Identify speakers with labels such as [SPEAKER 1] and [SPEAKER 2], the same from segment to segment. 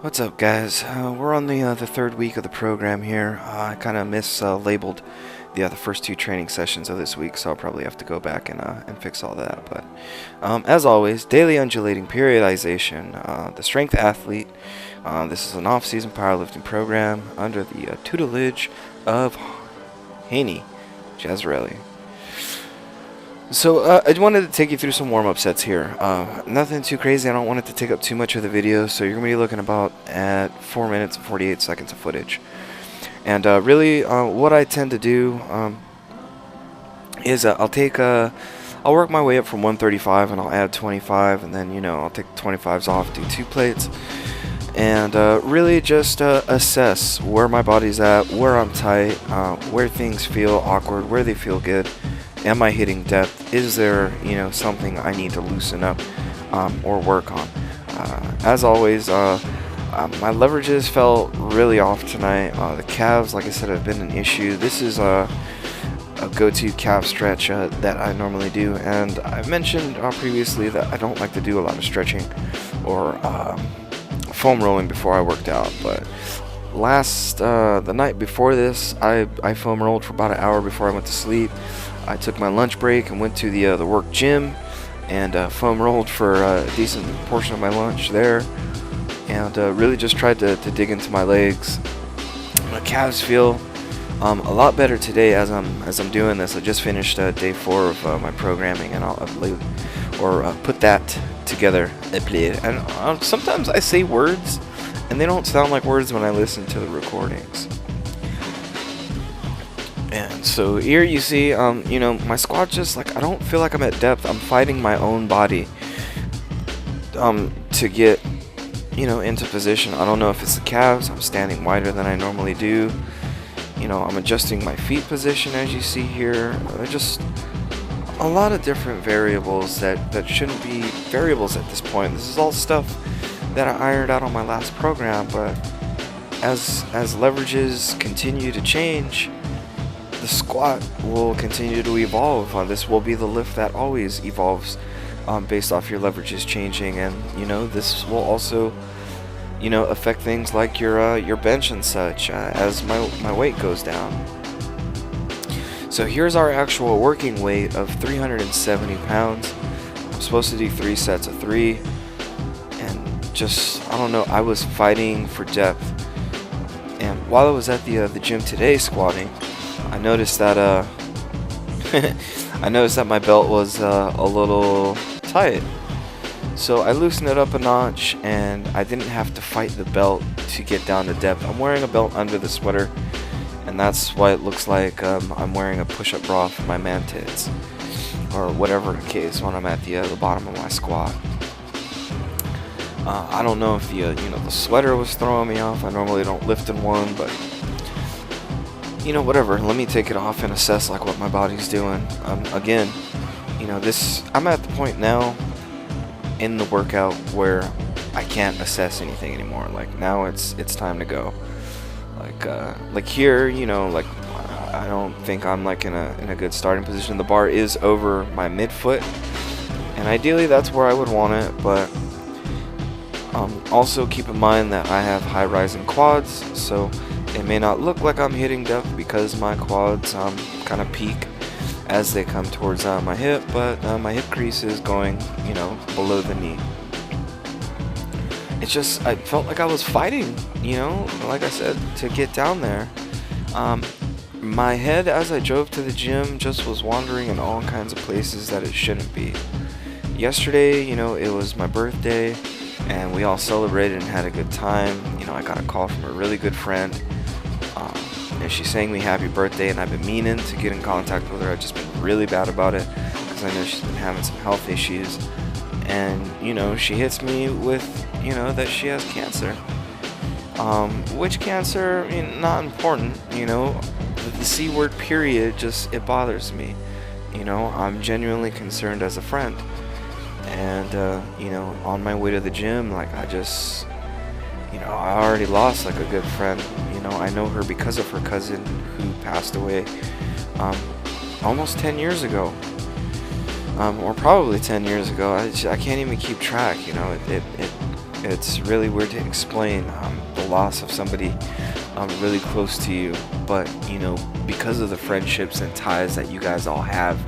[SPEAKER 1] What's up, guys? We're on the third week of the program here. I kind of mislabeled the first two training sessions of this week, so I'll probably have to go back and fix all that. But as always, daily undulating periodization, the strength athlete. This is an off-season powerlifting program under the tutelage of Haney Jazzarelli. So I wanted to take you through some warm-up sets here. Nothing too crazy. I don't want it to take up too much of the video, so you're going to be looking about at 4 minutes and 48 seconds of footage. And really, what I tend to do is I'll work my way up from 135 and I'll add 25, and then I'll take the 25s off, do 2 plates, and really just assess where my body's at, where I'm tight, where things feel awkward, where they feel good. Am I hitting depth? Is there, something I need to loosen up or work on? As always, my leverages felt really off tonight. The calves, like I said, have been an issue. This is a go-to calf stretch that I normally do, and I've mentioned previously that I don't like to do a lot of stretching or foam rolling before I worked out. But the night before this, I foam rolled for about an hour before I went to sleep. I took my lunch break and went to the work gym and foam rolled for a decent portion of my lunch there, and really just tried to dig into my legs. My calves feel a lot better today as I'm doing this. I just finished day 4 of my programming, and I'll upload or put that together. And sometimes I say words and they don't sound like words when I listen to the recordings. And so here you see, my squat just I don't feel like I'm at depth. I'm fighting my own body to get, into position. I don't know if it's the calves. I'm standing wider than I normally do. I'm adjusting my feet position, as you see here. There's just a lot of different variables that shouldn't be variables at this point. This is all stuff that I ironed out on my last program, but as leverages continue to change, the squat will continue to evolve. This will be the lift that always evolves based off your leverages changing, and this will also affect things like your bench and such as my weight goes down. So here's our actual working weight of 370 pounds. I'm supposed to do 3 sets of 3, and just, I don't know, I was fighting for depth. And while I was at the gym today squatting, I noticed that my belt was a little tight. So I loosened it up a notch, and I didn't have to fight the belt to get down to depth. I'm wearing a belt under the sweater, and that's why it looks like I'm wearing a push-up bra for my man tits, or whatever the case, when I'm at the bottom of my squat. I don't know if the sweater was throwing me off. I normally don't lift in one, but whatever. Let me take it off and assess what my body's doing. Again, I'm at the point now in the workout where I can't assess anything anymore. Now it's time to go. Here, I don't think I'm in a good starting position. The bar is over my midfoot, and ideally that's where I would want it, but also keep in mind that I have high rising quads, so it may not look like I'm hitting depth because my quads kind of peak as they come towards my hip, but my hip crease is going, below the knee. It's just, I felt like I was fighting, like I said, to get down there. My head as I drove to the gym just was wandering in all kinds of places that it shouldn't be. Yesterday, it was my birthday, and we all celebrated and had a good time. I got a call from a really good friend, and she sang me happy birthday, and I've been meaning to get in contact with her. I've just been really bad about it because I know she's been having some health issues, and she hits me with that she has cancer. Which cancer? Not important. The C word, period, just, it bothers me. I'm genuinely concerned as a friend, and on my way to the gym, I already lost a good friend. I know her because of her cousin who passed away almost 10 years ago, or probably 10 years ago. I can't even keep track. It It's really weird to explain the loss of somebody really close to you, but you know, because of the friendships and ties that you guys all have,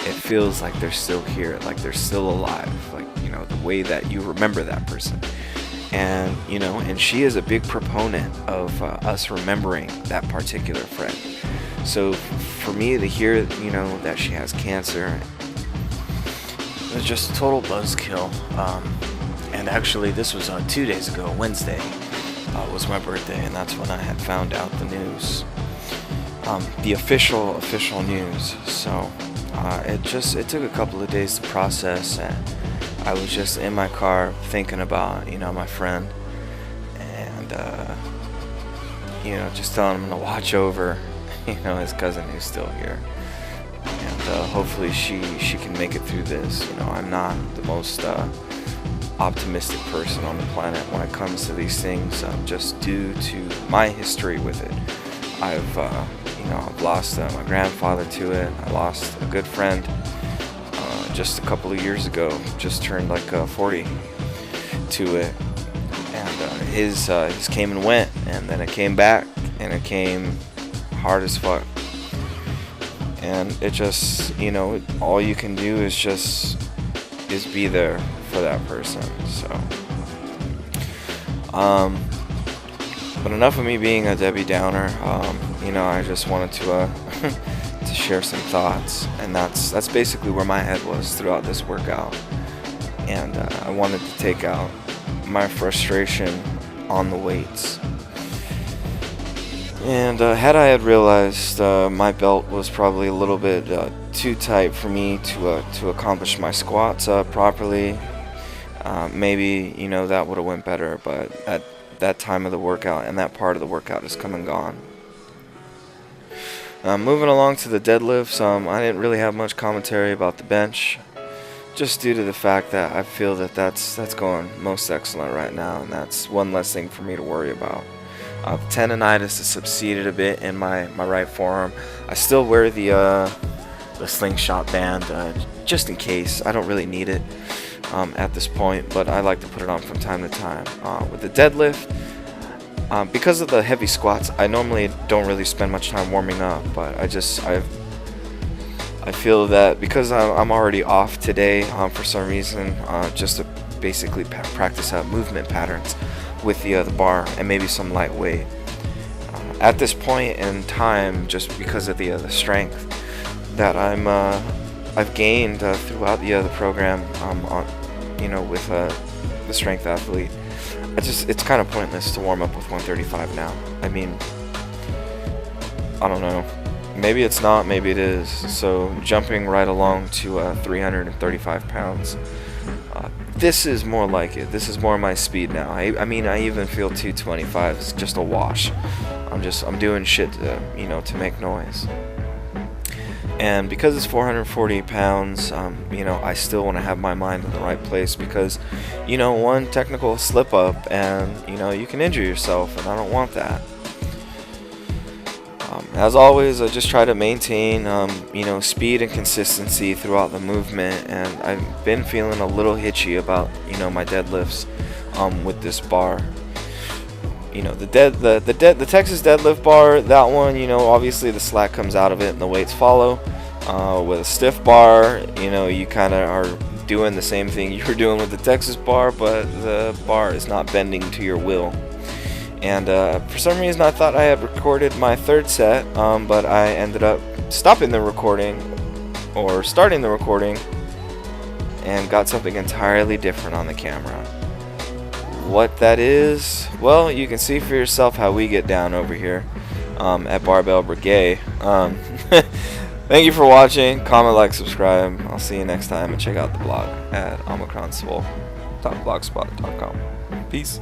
[SPEAKER 1] it feels like they're still here, like they're still alive, like, you know, the way that you remember that person. And you know, and she is a big proponent of us remembering that particular friend. So for me to hear, you know, that she has cancer, it was just a total buzzkill. And actually, this was 2 days ago, Wednesday, was my birthday, and that's when I had found out the news, the official news. So it took a couple of days to process, and I was just in my car thinking about, you know, my friend, and you know, just telling him to watch over, you know, his cousin who's still here, and hopefully she can make it through this. You know, I'm not the most optimistic person on the planet when it comes to these things, just due to my history with it. I've lost my grandfather to it. I lost a good friend just a couple of years ago, just turned like 40 to it, and his came and went, and then it came back, and it came hard as fuck. And it just, you know, all you can do is be there for that person. So but enough of me being a Debbie Downer. You know, I just wanted to to share some thoughts, and that's basically where my head was throughout this workout. And I wanted to take out my frustration on the weights. And had I had realized my belt was probably a little bit too tight for me to accomplish my squats properly, maybe, you know, that would have went better. But at that time of the workout and that part of the workout is come and gone. Moving along to the deadlifts, I didn't really have much commentary about the bench, just due to the fact that I feel that that's going most excellent right now, and that's one less thing for me to worry about. Tendonitis has subsided a bit in my right forearm. I still wear the slingshot band just in case. I don't really need it at this point, but I like to put it on from time to time. With the deadlift, because of the heavy squats, I normally don't really spend much time warming up, but I feel that because I'm already off today for some reason, just to basically practice movement patterns with the bar and maybe some light weight. At this point in time, just because of the strength that I've gained throughout the program, you know, with the strength athlete, it's kind of pointless to warm up with 135 now. I mean, I don't know. Maybe it's not, maybe it is. So jumping right along to 335 pounds. This is more like it. This is more my speed now. I mean, I even feel 225 is just a wash. I'm doing shit to, you know, to make noise. And because it's 440 pounds, you know, I still want to have my mind in the right place, because, you know, one technical slip up and, you know, you can injure yourself, and I don't want that. As always, I just try to maintain, you know, speed and consistency throughout the movement, and I've been feeling a little hitchy about, you know, my deadlifts with this bar. You know, the Texas deadlift bar, that one, you know, obviously the slack comes out of it and the weights follow. With a stiff bar, you know, you kind of are doing the same thing you were doing with the Texas bar, but the bar is not bending to your will. And for some reason I thought I had recorded my third set, but I ended up stopping the recording, or starting the recording, and got something entirely different on the camera. What that is, well, you can see for yourself how we get down over here at Barbell Brigade. Thank you for watching. Comment, like, subscribe. I'll see you next time, and check out the blog at omicronswole.blogspot.com. Peace.